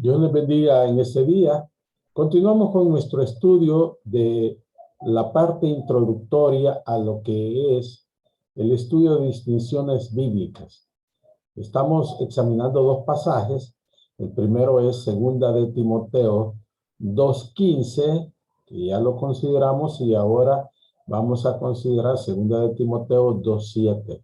Dios les bendiga en este día. Continuamos con nuestro estudio de la parte introductoria a lo que es el estudio de distinciones bíblicas. Estamos examinando dos pasajes. El primero es Segunda de Timoteo 2:15, que ya lo consideramos, y ahora vamos a considerar Segunda de Timoteo 2:7.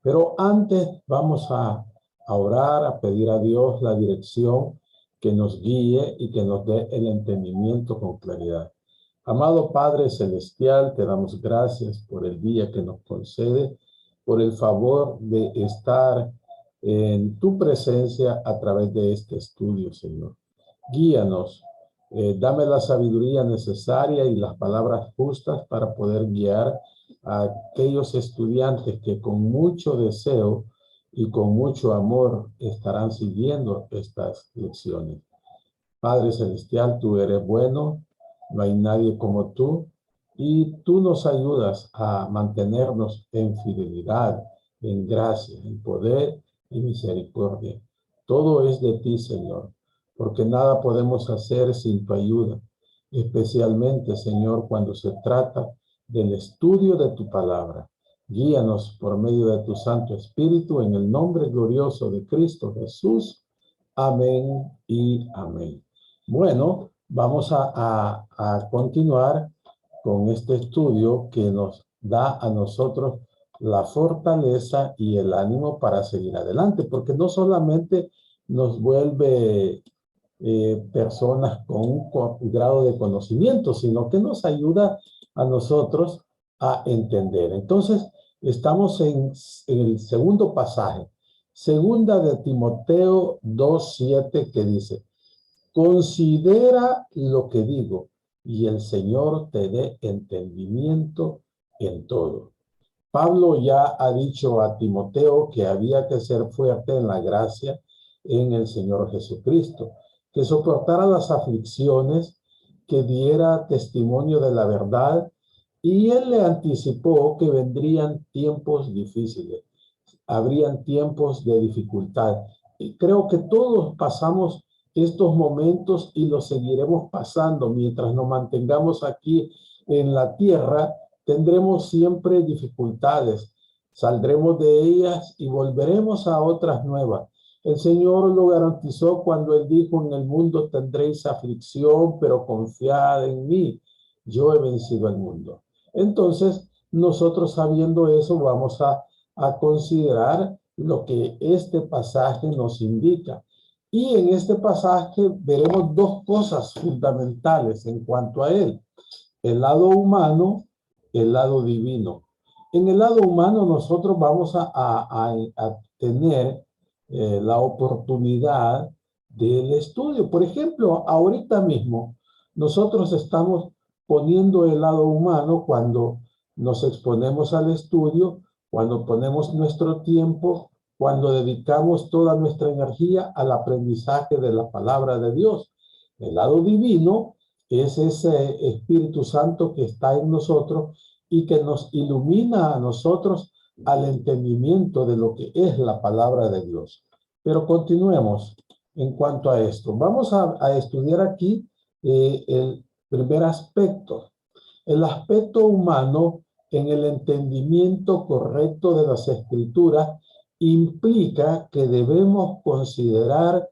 Pero antes vamos a orar, a pedir a Dios la dirección, que nos guíe y que nos dé el entendimiento con claridad. Amado Padre Celestial, te damos gracias por el día que nos concede, por el favor de estar en tu presencia a través de este estudio, Señor. Guíanos, dame la sabiduría necesaria y las palabras justas para poder guiar a aquellos estudiantes que con mucho deseo y con mucho amor estarán siguiendo estas lecciones. Padre Celestial, tú eres bueno, no hay nadie como tú, y tú nos ayudas a mantenernos en fidelidad, en gracia, en poder y misericordia. Todo es de ti, Señor, porque nada podemos hacer sin tu ayuda, especialmente, Señor, cuando se trata del estudio de tu palabra. Guíanos por medio de tu Santo Espíritu en el nombre glorioso de Cristo Jesús. Amén y amén. Bueno, vamos a continuar con este estudio que nos da a nosotros la fortaleza y el ánimo para seguir adelante, porque no solamente nos vuelve personas con un grado de conocimiento, sino que nos ayuda a nosotros a entender. Entonces, estamos en el segundo pasaje, Segunda de Timoteo 2:7, que dice: considera lo que digo, y el Señor te dé entendimiento en todo. Pablo ya ha dicho a Timoteo que había que ser fuerte en la gracia en el Señor Jesucristo, que soportara las aflicciones, que diera testimonio de la verdad, y él le anticipó que vendrían tiempos difíciles, habrían tiempos de dificultad. Y creo que todos pasamos estos momentos y los seguiremos pasando mientras nos mantengamos aquí en la tierra. Tendremos siempre dificultades, saldremos de ellas y volveremos a otras nuevas. El Señor lo garantizó cuando Él dijo: en el mundo tendréis aflicción, pero confiad en mí, yo he vencido al mundo. Entonces, nosotros, sabiendo eso, vamos a considerar lo que este pasaje nos indica. Y en este pasaje veremos dos cosas fundamentales en cuanto a él: el lado humano, el lado divino. En el lado humano nosotros vamos a tener la oportunidad del estudio. Por ejemplo, ahorita mismo nosotros estamos poniendo el lado humano cuando nos exponemos al estudio, cuando ponemos nuestro tiempo, cuando dedicamos toda nuestra energía al aprendizaje de la palabra de Dios. El lado divino es ese Espíritu Santo que está en nosotros y que nos ilumina a nosotros al entendimiento de lo que es la palabra de Dios. Pero continuemos en cuanto a esto. Vamos a estudiar aquí el primer aspecto, el aspecto humano en el entendimiento correcto de las Escrituras. Implica que debemos considerar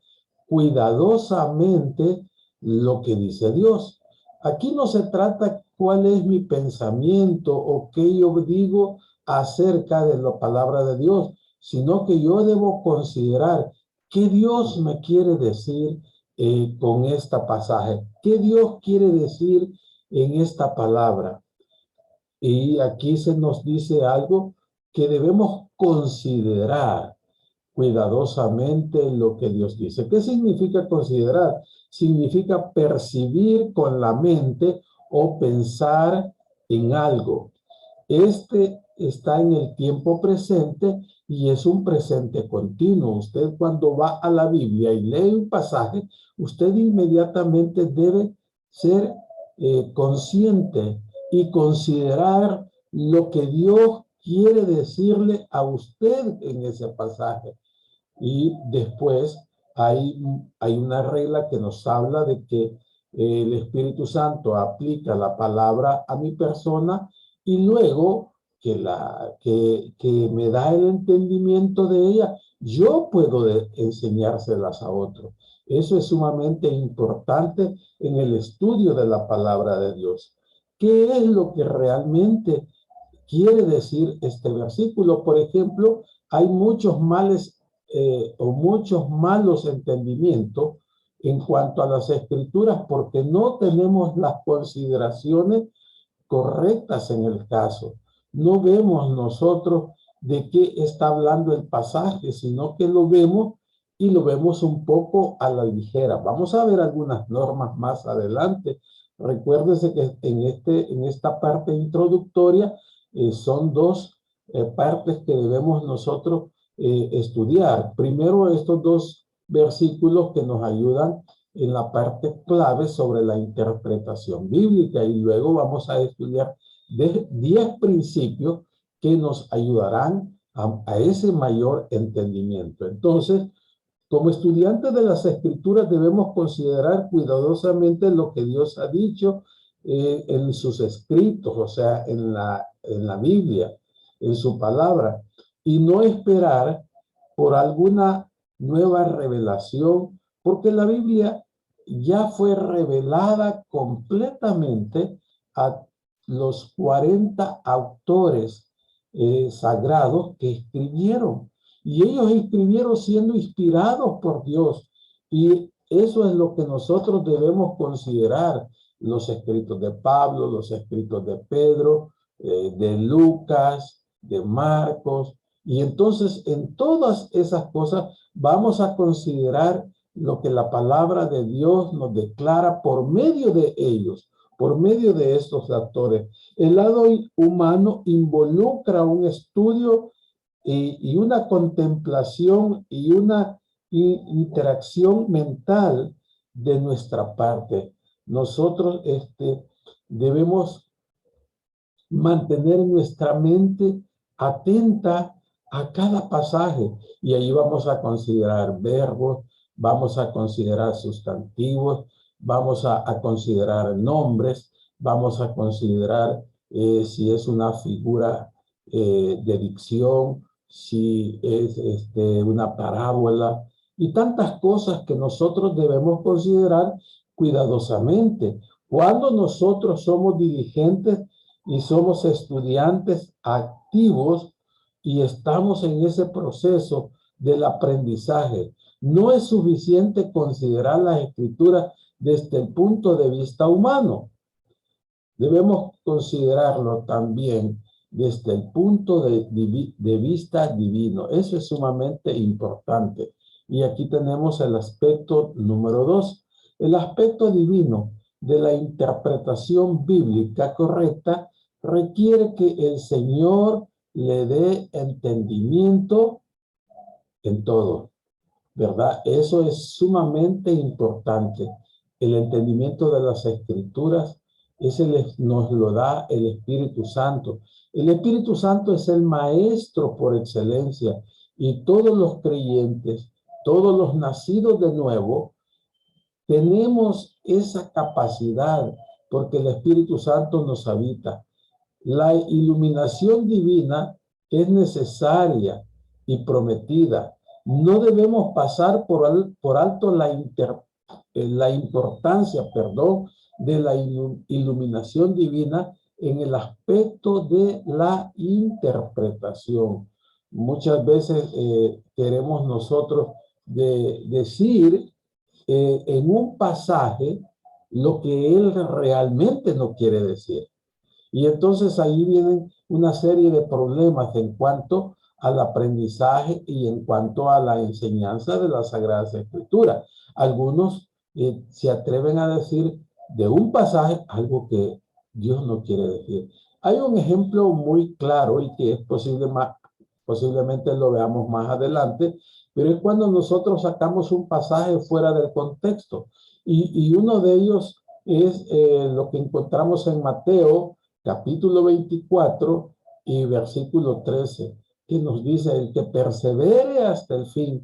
cuidadosamente lo que dice Dios. Aquí no se trata cuál es mi pensamiento o qué yo digo acerca de la palabra de Dios, sino que yo debo considerar qué Dios me quiere decir con esta pasaje, qué Dios quiere decir en esta palabra. Y aquí se nos dice algo que debemos considerar cuidadosamente lo que Dios dice. ¿Qué significa considerar? Significa percibir con la mente o pensar en algo. Este está en el tiempo presente y es un presente continuo. Usted, cuando va a la Biblia y lee un pasaje, usted inmediatamente debe ser consciente y considerar lo que Dios quiere decirle a usted en ese pasaje. Y después hay una regla que nos habla de que el Espíritu Santo aplica la palabra a mi persona y luego que me da el entendimiento de ella, yo puedo enseñárselas a otros. Eso es sumamente importante en el estudio de la palabra de Dios. ¿Qué es lo que realmente quiere decir este versículo? Por ejemplo, hay muchos males o muchos malos entendimientos en cuanto a las escrituras porque no tenemos las consideraciones correctas en el caso. No vemos nosotros de qué está hablando el pasaje, sino que lo vemos y lo vemos un poco a la ligera. Vamos a ver algunas normas más adelante. Recuérdese que en esta parte introductoria son dos partes que debemos nosotros estudiar. Primero, estos dos versículos que nos ayudan en la parte clave sobre la interpretación bíblica y luego vamos a estudiar 10 principios que nos ayudarán a ese mayor entendimiento. Entonces, como estudiantes de las Escrituras debemos considerar cuidadosamente lo que Dios ha dicho en sus escritos, o sea, en la Biblia, en su palabra, y no esperar por alguna nueva revelación, porque la Biblia ya fue revelada completamente a los 40 autores sagrados que escribieron. Y ellos escribieron siendo inspirados por Dios. Y eso es lo que nosotros debemos considerar. Los escritos de Pablo, los escritos de Pedro, de Lucas, de Marcos. Y entonces en todas esas cosas vamos a considerar lo que la palabra de Dios nos declara por medio de ellos, por medio de estos autores. El lado humano involucra un estudio y una contemplación y una interacción mental de nuestra parte. Nosotros debemos mantener nuestra mente atenta a cada pasaje y ahí vamos a considerar verbos, vamos a considerar sustantivos, vamos a considerar nombres, vamos a considerar si es una figura de dicción, si es una parábola y tantas cosas que nosotros debemos considerar cuidadosamente. Cuando nosotros somos diligentes y somos estudiantes activos y estamos en ese proceso del aprendizaje, no es suficiente considerar las escrituras desde el punto de vista humano. Debemos considerarlo también desde el punto de vista divino. Eso es sumamente importante. Y aquí tenemos el aspecto número 2, el aspecto divino de la interpretación bíblica correcta requiere que el Señor le dé entendimiento en todo, ¿verdad? Eso es sumamente importante. El entendimiento de las Escrituras nos lo da el Espíritu Santo. El Espíritu Santo es el maestro por excelencia y todos los creyentes, todos los nacidos de nuevo, tenemos esa capacidad porque el Espíritu Santo nos habita. La iluminación divina es necesaria y prometida. No debemos pasar por alto la importancia, de la iluminación divina en el aspecto de la interpretación. Muchas veces queremos nosotros decir en un pasaje lo que él realmente no quiere decir. Y entonces ahí vienen una serie de problemas en cuanto al aprendizaje y en cuanto a la enseñanza de las Sagradas Escrituras. Algunos se atreven a decir de un pasaje algo que Dios no quiere decir. Hay un ejemplo muy claro y que es posiblemente lo veamos más adelante, pero es cuando nosotros sacamos un pasaje fuera del contexto. Y uno de ellos es lo que encontramos en Mateo capítulo 24 y versículo 13, que nos dice: el que persevere hasta el fin,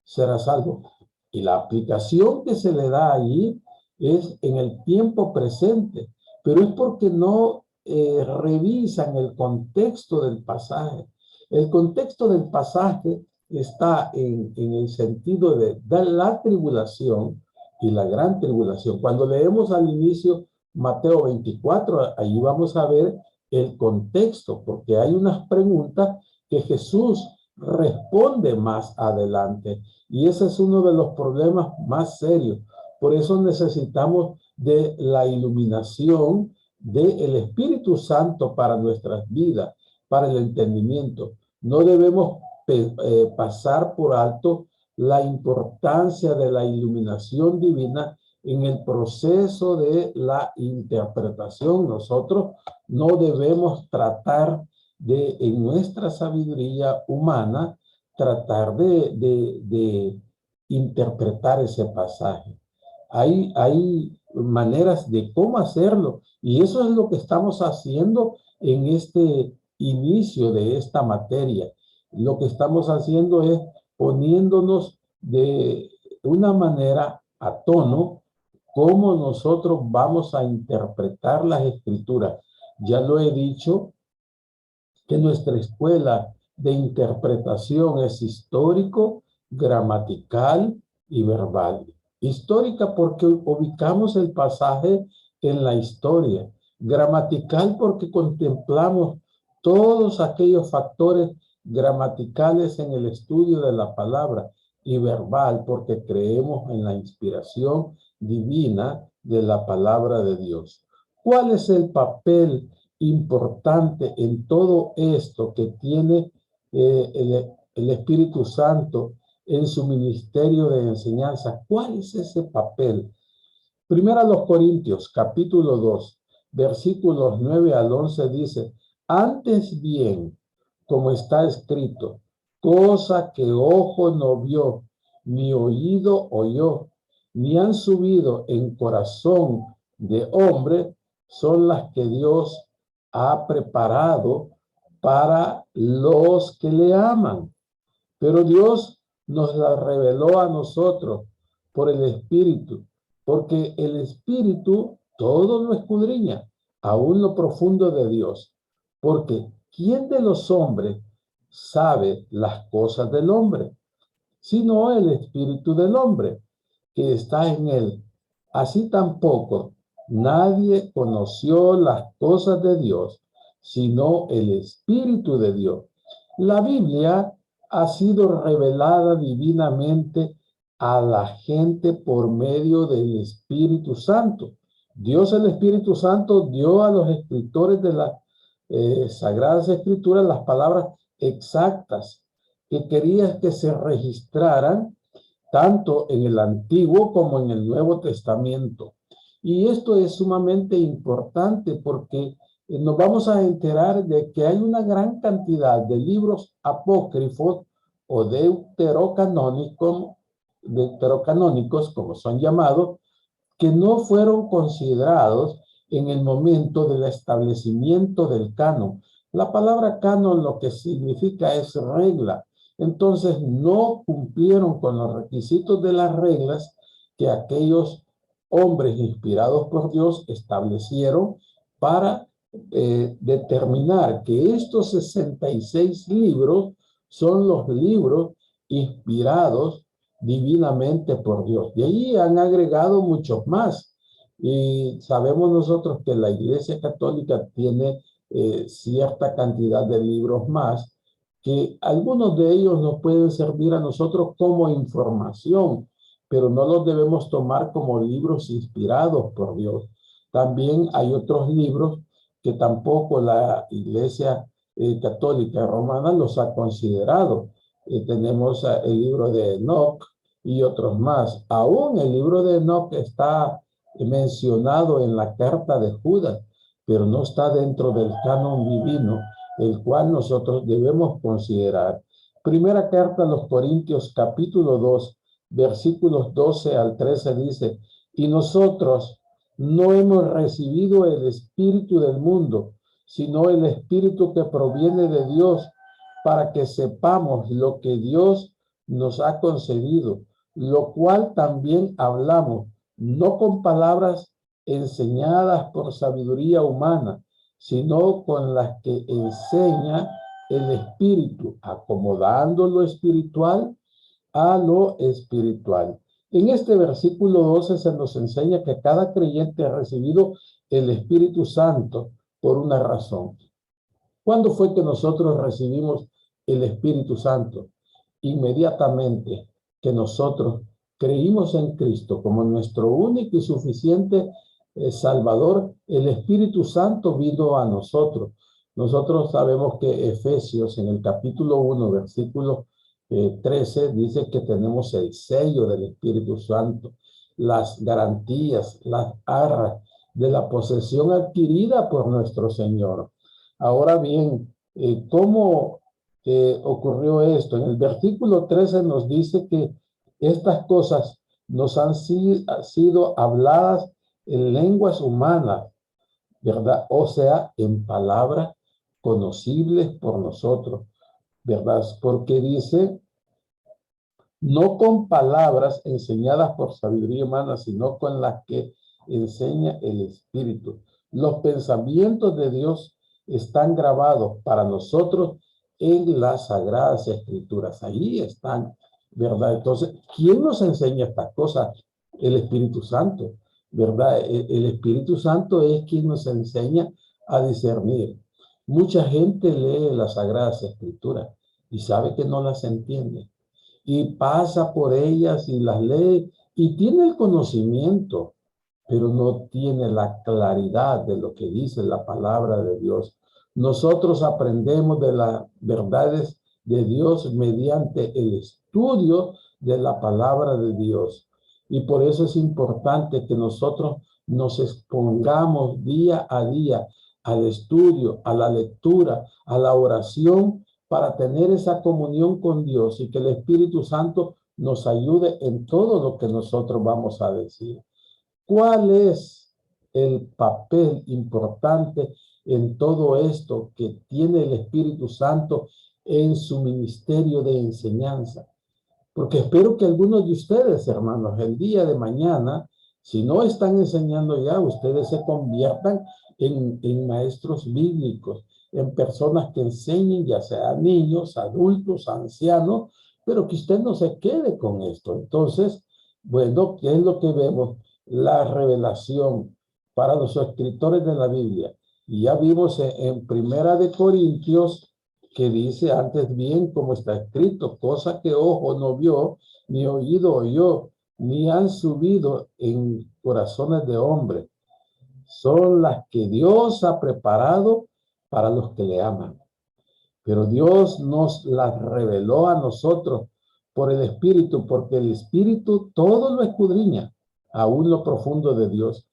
serás salvo. Y la aplicación que se le da allí es en el tiempo presente, pero es porque no revisan el contexto del pasaje. El contexto del pasaje está en el sentido de la tribulación y la gran tribulación. Cuando leemos al inicio Mateo 24, ahí vamos a ver el contexto, porque hay unas preguntas que Jesús responde más adelante. Y ese es uno de los problemas más serios. Por eso necesitamos de la iluminación del Espíritu Santo para nuestras vidas, para el entendimiento. No debemos pasar por alto la importancia de la iluminación divina en el proceso de la interpretación. Nosotros no debemos tratar de, en nuestra sabiduría humana, tratar de interpretar ese pasaje. Hay maneras de cómo hacerlo, y eso es lo que estamos haciendo en este inicio de esta materia. Lo que estamos haciendo es poniéndonos de una manera a tono cómo nosotros vamos a interpretar las escrituras. Ya lo he dicho, que nuestra escuela de interpretación es histórico, gramatical y verbal. Histórica porque ubicamos el pasaje en la historia. Gramatical porque contemplamos todos aquellos factores gramaticales en el estudio de la palabra. Y verbal porque creemos en la inspiración divina de la palabra de Dios. ¿Cuál es el papel importante en todo esto que tiene el Espíritu Santo en su ministerio de enseñanza? ¿Cuál es ese papel? Primero a los Corintios, capítulo 2, versículos 9 al 11 dice, antes bien, como está escrito, cosa que ojo no vio, ni oído oyó, ni han subido en corazón de hombre, son las que Dios ha preparado para los que le aman. Pero Dios nos la reveló a nosotros por el Espíritu, porque el Espíritu todo lo escudriña, aún lo profundo de Dios. Porque ¿quién de los hombres sabe las cosas del hombre? Sino el Espíritu del hombre que está en él. Así tampoco nadie conoció las cosas de Dios, sino el Espíritu de Dios. La Biblia ha sido revelada divinamente a la gente por medio del Espíritu Santo. Dios, el Espíritu Santo, dio a los escritores de las Sagradas Escrituras las palabras exactas que quería que se registraran tanto en el Antiguo como en el Nuevo Testamento. Y esto es sumamente importante porque nos vamos a enterar de que hay una gran cantidad de libros apócrifos o deuterocanónicos, como son llamados, que no fueron considerados en el momento del establecimiento del canon. La palabra canon lo que significa es regla. Entonces no cumplieron con los requisitos de las reglas que aquellos hombres inspirados por Dios establecieron para determinar que estos 66 libros son los libros inspirados divinamente por Dios. De ahí han agregado muchos más. Y sabemos nosotros que la Iglesia Católica tiene cierta cantidad de libros más, que algunos de ellos nos pueden servir a nosotros como información, pero no los debemos tomar como libros inspirados por Dios. También hay otros libros que tampoco la Iglesia Católica Romana los ha considerado. Tenemos el libro de Enoc y otros más. Aún el libro de Enoc está mencionado en la carta de Judas, pero no está dentro del canon divino, el cual nosotros debemos considerar. Primera carta a los Corintios, capítulo 2, versículos 12 al 13 dice, y nosotros no hemos recibido el espíritu del mundo, sino el espíritu que proviene de Dios, para que sepamos lo que Dios nos ha concedido, lo cual también hablamos, no con palabras enseñadas por sabiduría humana, sino con las que enseña el Espíritu, acomodando lo espiritual a lo espiritual. En este versículo 12 se nos enseña que cada creyente ha recibido el Espíritu Santo por una razón. ¿Cuándo fue que nosotros recibimos el Espíritu Santo? Inmediatamente que nosotros creímos en Cristo como nuestro único y suficiente Salvador, el Espíritu Santo vino a nosotros. Nosotros sabemos que Efesios en el capítulo 1, versículo 13, dice que tenemos el sello del Espíritu Santo, las garantías, las arras de la posesión adquirida por nuestro Señor. Ahora bien, ¿cómo ocurrió esto? En el versículo 13 nos dice que estas cosas nos han sido habladas en lenguas humanas, ¿verdad? O sea, en palabras conocibles por nosotros, ¿verdad? Porque dice, no con palabras enseñadas por sabiduría humana, sino con las que enseña el Espíritu. Los pensamientos de Dios están grabados para nosotros en las Sagradas Escrituras. Ahí están, ¿verdad? Entonces, ¿quién nos enseña estas cosas? El Espíritu Santo, ¿verdad? El Espíritu Santo es quien nos enseña a discernir. Mucha gente lee las Sagradas Escrituras y sabe que no las entiende y pasa por ellas y las lee y tiene el conocimiento, pero no tiene la claridad de lo que dice la palabra de Dios. Nosotros aprendemos de las verdades de Dios mediante el estudio de la palabra de Dios. Y por eso es importante que nosotros nos expongamos día a día al estudio, a la lectura, a la oración, para tener esa comunión con Dios y que el Espíritu Santo nos ayude en todo lo que nosotros vamos a decir. ¿Cuál es el papel importante en todo esto que tiene el Espíritu Santo en su ministerio de enseñanza? Porque espero que algunos de ustedes, hermanos, el día de mañana, si no están enseñando ya, ustedes se conviertan en maestros bíblicos, en personas que enseñen, ya sea niños, adultos, ancianos, pero que usted no se quede con esto. Entonces, bueno, ¿qué es lo que vemos? La revelación para los escritores de la Biblia. Y ya vimos en Primera de Corintios que dice antes bien como está escrito, cosa que ojo no vio, ni oído oyó, ni han subido en corazones de hombre. Son las que Dios ha preparado para los que le aman. Pero Dios nos las reveló a nosotros por el Espíritu, porque el Espíritu todo lo escudriña, aún lo profundo de Dios.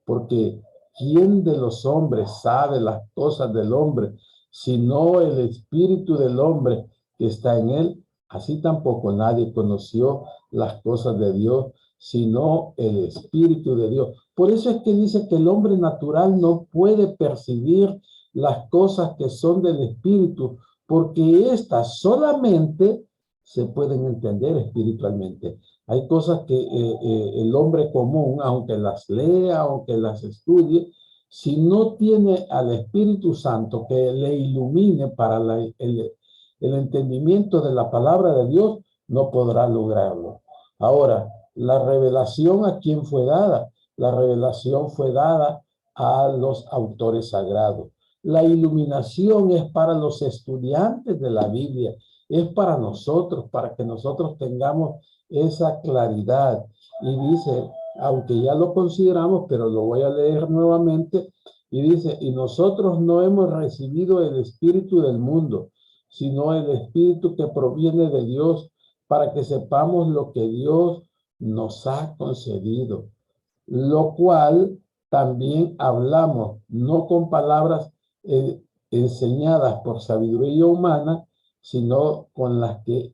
Porque ¿quién de los hombres sabe las cosas del hombre, sino el Espíritu del hombre que está en él? Así tampoco nadie conoció las cosas de Dios, sino el Espíritu de Dios. Por eso es que dice que el hombre natural no puede percibir las cosas que son del Espíritu, porque éstas solamente se pueden entender espiritualmente. Hay cosas que el hombre común, aunque las lea, aunque las estudie, si no tiene al Espíritu Santo que le ilumine para el entendimiento de la palabra de Dios, no podrá lograrlo. Ahora, la revelación, ¿a quién fue dada? La revelación fue dada a los autores sagrados. La iluminación es para los estudiantes de la Biblia, es para nosotros, para que nosotros tengamos esa claridad. Y dice, aunque ya lo consideramos, pero lo voy a leer nuevamente, y dice, y nosotros no hemos recibido el espíritu del mundo, sino el espíritu que proviene de Dios, para que sepamos lo que Dios nos ha concedido, lo cual también hablamos, no con palabras enseñadas por sabiduría humana, sino con las que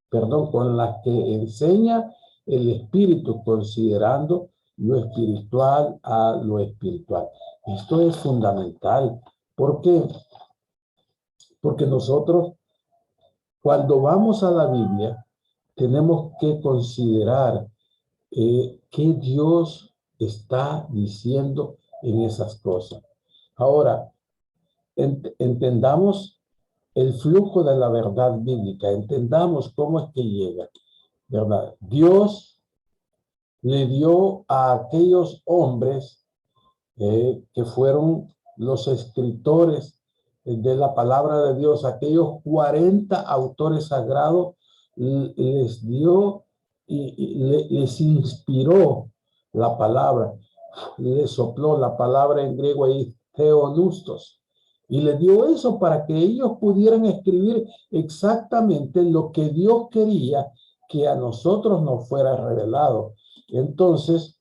con las que enseña el Espíritu, considerando lo espiritual a lo espiritual. Esto es fundamental. ¿Por qué? Porque nosotros Cuando vamos a la Biblia, tenemos que considerar qué Dios está diciendo en esas cosas. Ahora, entendamos el flujo de la verdad bíblica, entendamos cómo es que llega, ¿verdad? Dios le dio a aquellos hombres que fueron los escritores de la palabra de Dios, aquellos 40 autores sagrados, les dio y les inspiró la palabra, les sopló la palabra en griego ahí, theonustos, y les dio eso para que ellos pudieran escribir exactamente lo que Dios quería que a nosotros nos fuera revelado. Entonces,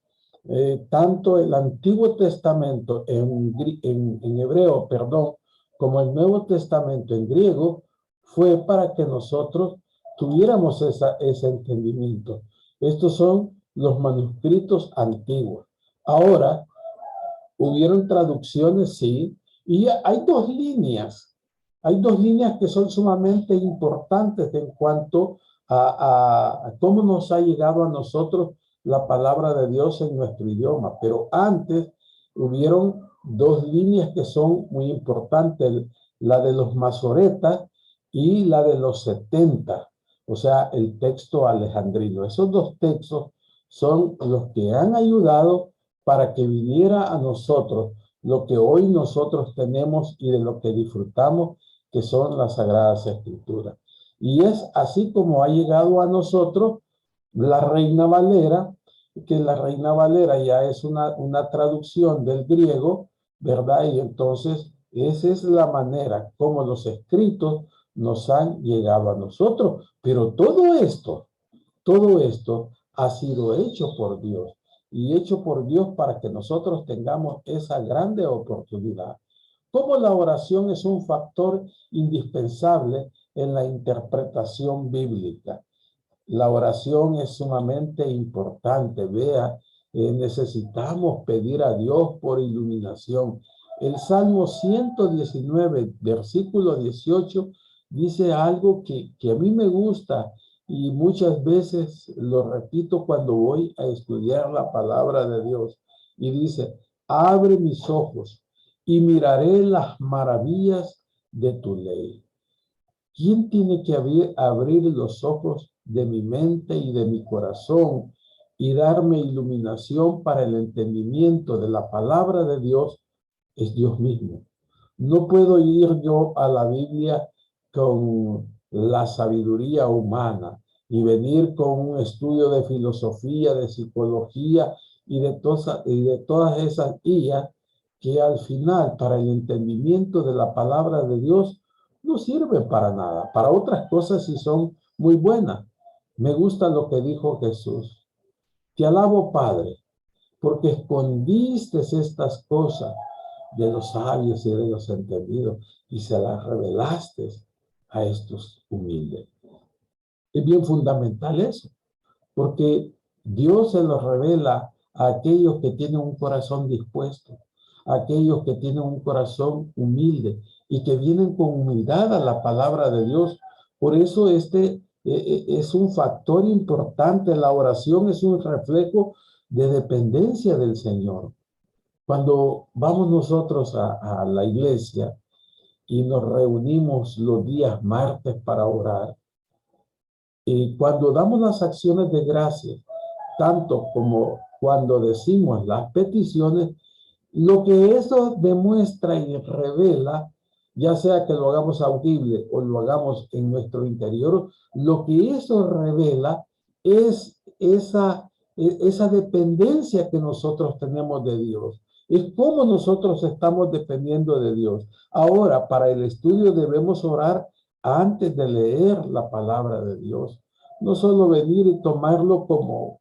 tanto el Antiguo Testamento en hebreo, perdón, como el Nuevo Testamento en griego, fue para que nosotros tuviéramos ese entendimiento. Estos son los manuscritos antiguos. Ahora, hubieron traducciones, sí, y hay dos líneas que son sumamente importantes en cuanto a cómo nos ha llegado a nosotros la palabra de Dios en nuestro idioma. Pero antes hubieron dos líneas que son muy importantes, la de los masoretas y la de los 70, o sea, el texto alejandrino. Esos dos textos son los que han ayudado para que viniera a nosotros lo que hoy nosotros tenemos y de lo que disfrutamos, que son las Sagradas Escrituras. Y es así como ha llegado a nosotros la Reina Valera, que la Reina Valera ya es una traducción del griego, ¿verdad? Y entonces esa es la manera como los escritos nos han llegado a nosotros. Pero todo esto ha sido hecho por Dios y hecho por Dios para que nosotros tengamos esa grande oportunidad. Como la oración es un factor indispensable en la interpretación bíblica. La oración es sumamente importante. Vea, necesitamos pedir a Dios por iluminación. El Salmo 119, versículo 18, dice algo que a mí me gusta y muchas veces lo repito cuando voy a estudiar la palabra de Dios. Y dice, abre mis ojos y miraré las maravillas de tu ley. ¿Quién tiene que abrir los ojos de mi mente y de mi corazón y darme iluminación para el entendimiento de la palabra de Dios? Es Dios mismo. No puedo ir yo a la Biblia con la sabiduría humana y venir con un estudio de filosofía, de psicología y de todas esas guías que al final para el entendimiento de la palabra de Dios no sirven para nada. Para otras cosas sí son muy buenas. Me gusta lo que dijo Jesús. Te alabo, Padre, porque escondiste estas cosas de los sabios y de los entendidos y se las revelaste a estos humildes. Es bien fundamental eso, porque Dios se los revela a aquellos que tienen un corazón dispuesto, a aquellos que tienen un corazón humilde y que vienen con humildad a la palabra de Dios. Por eso es un factor importante. La oración es un reflejo de dependencia del Señor. Cuando vamos nosotros a la iglesia y nos reunimos los días martes para orar, y cuando damos las acciones de gracias, tanto como cuando decimos las peticiones, lo que eso demuestra y revela, ya sea que lo hagamos audible o lo hagamos en nuestro interior, lo que eso revela es esa dependencia que nosotros tenemos de Dios. Es cómo nosotros estamos dependiendo de Dios. Ahora, para el estudio debemos orar antes de leer la palabra de Dios. No solo venir y tomarlo como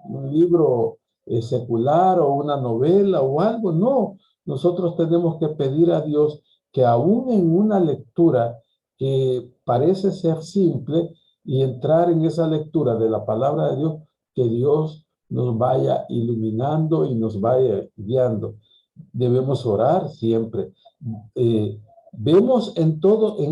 un libro secular o una novela o algo, no. Nosotros tenemos que pedir a Dios que aún en una lectura que parece ser simple y entrar en esa lectura de la palabra de Dios, que Dios nos vaya iluminando y nos vaya guiando. Debemos orar siempre. Vemos en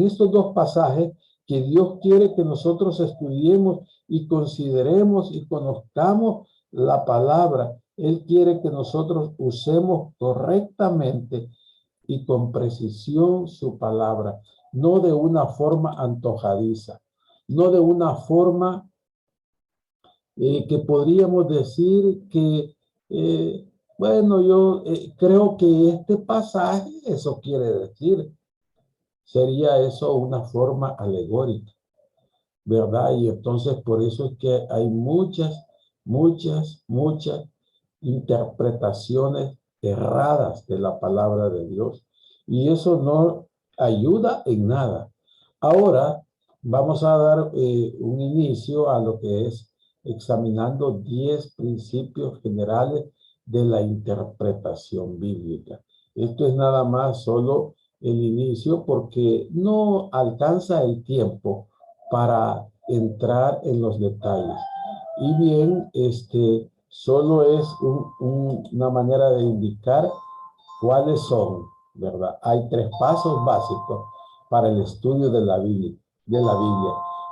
estos dos pasajes que Dios quiere que nosotros estudiemos y consideremos y conozcamos la palabra. Él quiere que nosotros usemos correctamente y con precisión su palabra, no de una forma antojadiza, no de una forma que podríamos decir que, bueno, yo creo que este pasaje, eso quiere decir, sería eso una forma alegórica, ¿verdad? Y entonces por eso es que hay muchas interpretaciones erradas de la palabra de Dios. Y eso no ayuda en nada. Ahora vamos a dar un inicio a lo que es examinando 10 principios generales de la interpretación bíblica. Esto es nada más solo el inicio porque no alcanza el tiempo para entrar en los detalles. Y bien, solo es una manera de indicar cuáles son, ¿verdad? Hay 3 pasos básicos para el estudio de la Biblia.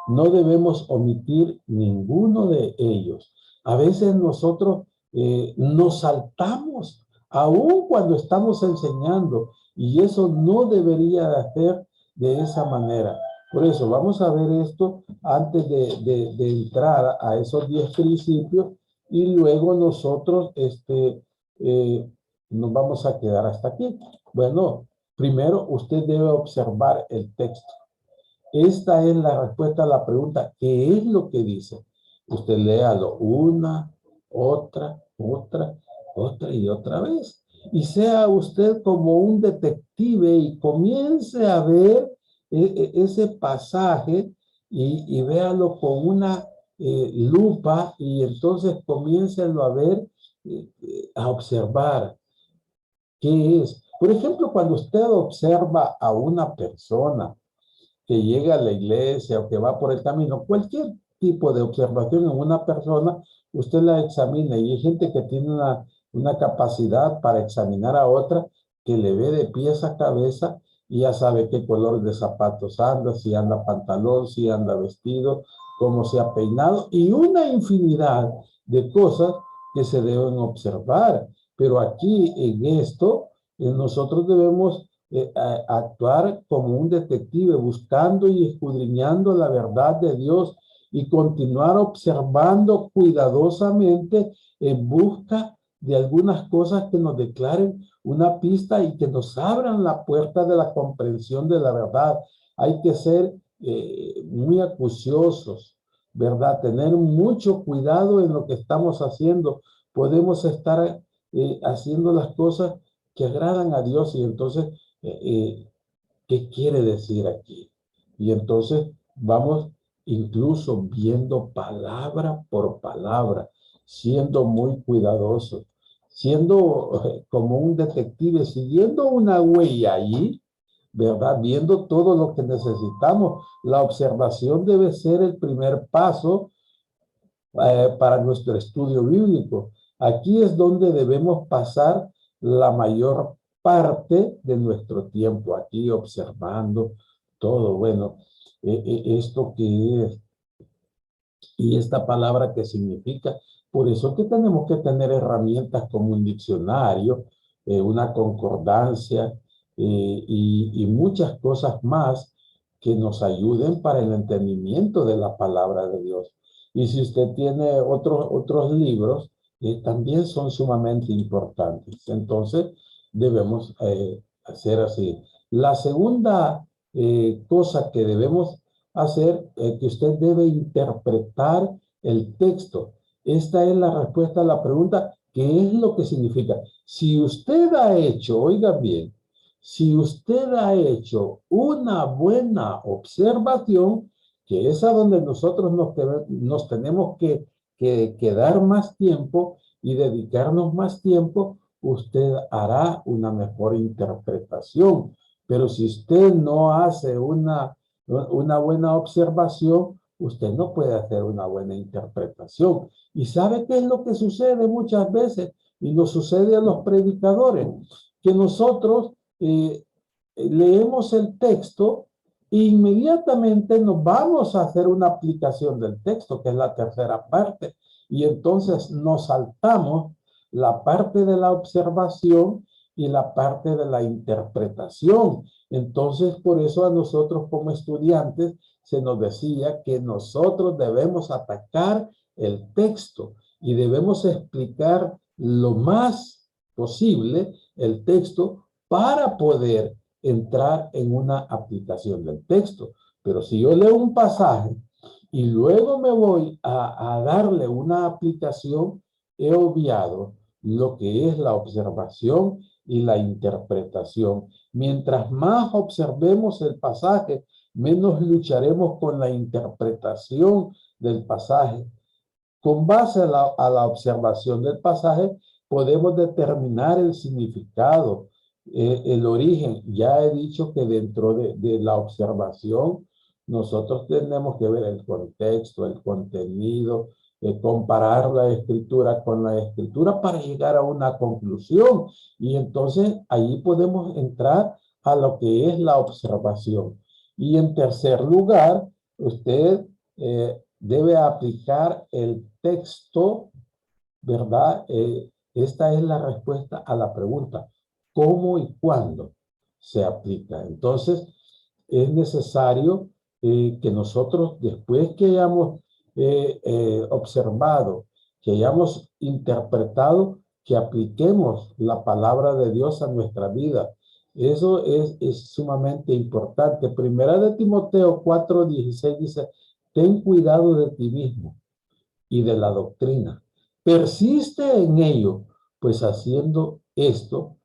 No debemos omitir ninguno de ellos. A veces nosotros nos saltamos, aun cuando estamos enseñando, y eso no debería de hacer de esa manera. Por eso vamos a ver esto antes de entrar a esos 10 principios y luego nosotros nos vamos a quedar hasta aquí. Bueno, primero usted debe observar el texto. Esta es la respuesta a la pregunta, ¿qué es lo que dice? Usted léalo una, otra y otra vez. Y sea usted como un detective y comience a ver ese pasaje y véalo con una lupa y entonces comiéncelo a ver, a observar qué es. Por ejemplo, cuando usted observa a una persona que llega a la iglesia o que va por el camino, cualquier tipo de observación en una persona, usted la examina y hay gente que tiene una capacidad para examinar a otra que le ve de pies a cabeza y ya sabe qué color de zapatos anda, si anda pantalón, si anda vestido, cómo se ha peinado y una infinidad de cosas que se deben observar. Pero aquí en esto, nosotros debemos actuar como un detective buscando y escudriñando la verdad de Dios y continuar observando cuidadosamente en busca de algunas cosas que nos declaren una pista y que nos abran la puerta de la comprensión de la verdad. Hay que ser muy acuciosos, ¿verdad? Tener mucho cuidado en lo que estamos haciendo. Podemos estar haciendo las cosas que agradan a Dios y entonces ¿qué quiere decir aquí? Y entonces vamos incluso viendo palabra por palabra, siendo muy cuidadosos, siendo como un detective, siguiendo una huella allí, ¿verdad? Viendo todo lo que necesitamos. La observación debe ser el primer paso para nuestro estudio bíblico. Aquí es donde debemos pasar la mayor parte de nuestro tiempo, aquí observando todo. Bueno, esto que es y esta palabra que significa. Por eso que tenemos que tener herramientas como un diccionario, una concordancia y muchas cosas más que nos ayuden para el entendimiento de la palabra de Dios. Y si usted tiene otros libros, también son sumamente importantes. Entonces, debemos hacer así. La segunda cosa que debemos hacer que usted debe interpretar el texto. Esta es la respuesta a la pregunta, ¿qué es lo que significa? Si usted ha hecho, oiga bien, si usted ha hecho una buena observación, que es a donde nosotros nos tenemos que dar más tiempo y dedicarnos más tiempo, usted hará una mejor interpretación. Pero si usted no hace una buena observación, usted no puede hacer una buena interpretación. ¿Y sabe qué es lo que sucede muchas veces? Y nos sucede a los predicadores, que nosotros leemos el texto Inmediatamente nos vamos a hacer una aplicación del texto, que es la tercera parte, y entonces nos saltamos la parte de la observación y la parte de la interpretación. Entonces, por eso a nosotros como estudiantes se nos decía que nosotros debemos atacar el texto y debemos explicar lo más posible el texto para poder entrar en una aplicación del texto. Pero si yo leo un pasaje y luego me voy a darle una aplicación, he obviado lo que es la observación y la interpretación. Mientras más observemos el pasaje, menos lucharemos con la interpretación del pasaje. Con base a la observación del pasaje, podemos determinar el significado, el origen. Ya he dicho que dentro de la observación, nosotros tenemos que ver el contexto, el contenido, comparar la escritura con la escritura para llegar a una conclusión. Y entonces ahí podemos entrar a lo que es la observación. Y en tercer lugar, usted debe aplicar el texto, ¿verdad? Esta es la respuesta a la pregunta, ¿cómo y cuándo se aplica? Entonces, es necesario que nosotros, después que hayamos observado, que hayamos interpretado, que apliquemos la palabra de Dios a nuestra vida. Eso es sumamente importante. Primera de Timoteo 4:16 dice, ten cuidado de ti mismo y de la doctrina. Persiste en ello, pues haciendo esto,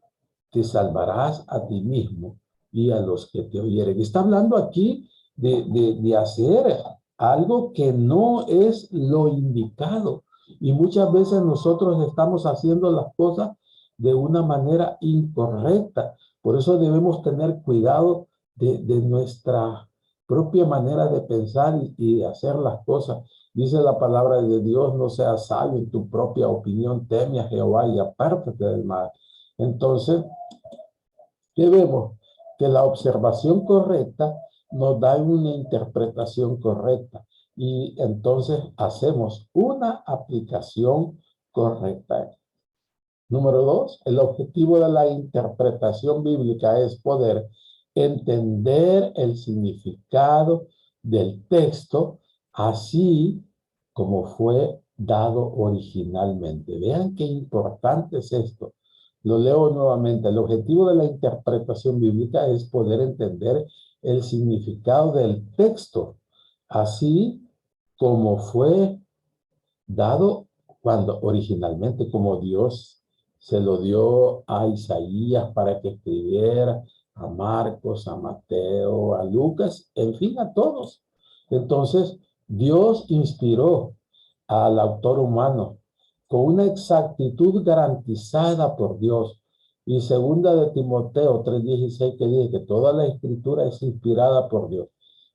te salvarás a ti mismo y a los que te oyeren. Está hablando aquí de hacer algo que no es lo indicado. Y muchas veces nosotros estamos haciendo las cosas de una manera incorrecta. Por eso debemos tener cuidado de nuestra propia manera de pensar y de hacer las cosas. Dice la palabra de Dios, no seas sabio en tu propia opinión, teme a Jehová y apártate del mal. Entonces, ¿qué vemos? Que la observación correcta nos da una interpretación correcta y entonces hacemos una aplicación correcta. Número 2, el objetivo de la interpretación bíblica es poder entender el significado del texto así como fue dado originalmente. Vean qué importante es esto. Lo leo nuevamente. El objetivo de la interpretación bíblica es poder entender el significado del texto así como fue dado cuando originalmente, como Dios se lo dio a Isaías para que escribiera, a Marcos, a Mateo, a Lucas, en fin, a todos. Entonces, Dios inspiró al autor humano con una exactitud garantizada por Dios. Y segunda de Timoteo 3:16 que dice que toda la escritura es inspirada por Dios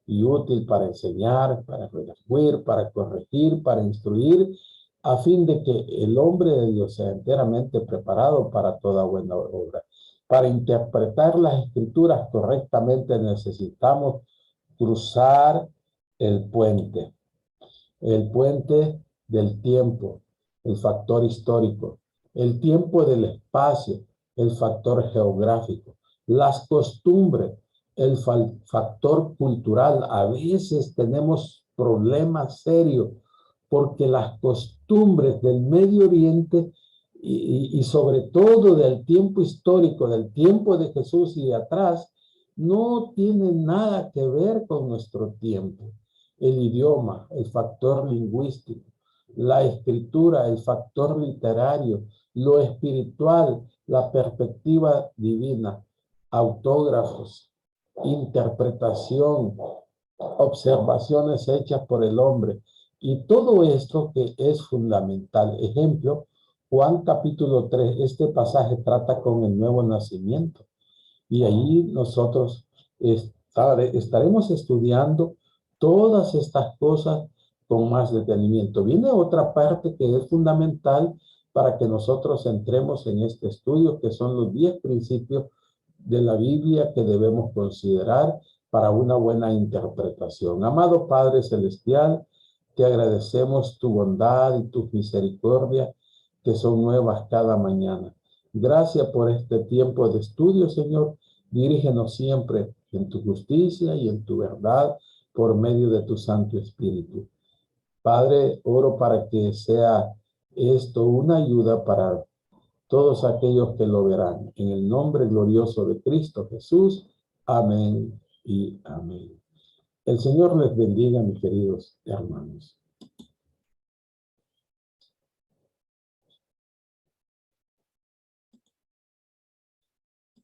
y útil para enseñar, para redarguir, para corregir, para instruir, a fin de que el hombre de Dios sea enteramente preparado para toda buena obra. Para interpretar las escrituras correctamente necesitamos cruzar el puente del tiempo, el factor histórico, el tiempo del espacio, el factor geográfico, las costumbres, el factor cultural. A veces tenemos problemas serios porque las costumbres del Medio Oriente y sobre todo del tiempo histórico, del tiempo de Jesús y de atrás, no tienen nada que ver con nuestro tiempo. El idioma, el factor lingüístico, la escritura, el factor literario, lo espiritual, la perspectiva divina, autógrafos, interpretación, observaciones hechas por el hombre. Y todo esto que es fundamental. Ejemplo, Juan capítulo 3, este pasaje trata con el nuevo nacimiento. Y ahí nosotros estaremos estudiando todas estas cosas con más detenimiento. Viene otra parte que es fundamental para que nosotros entremos en este estudio, que son los 10 principios de la Biblia que debemos considerar para una buena interpretación. Amado Padre Celestial, te agradecemos tu bondad y tu misericordia que son nuevas cada mañana. Gracias por este tiempo de estudio, Señor. Dirígenos siempre en tu justicia y en tu verdad por medio de tu Santo Espíritu. Padre, oro para que sea esto una ayuda para todos aquellos que lo verán. En el nombre glorioso de Cristo Jesús. Amén y amén. El Señor les bendiga, mis queridos hermanos.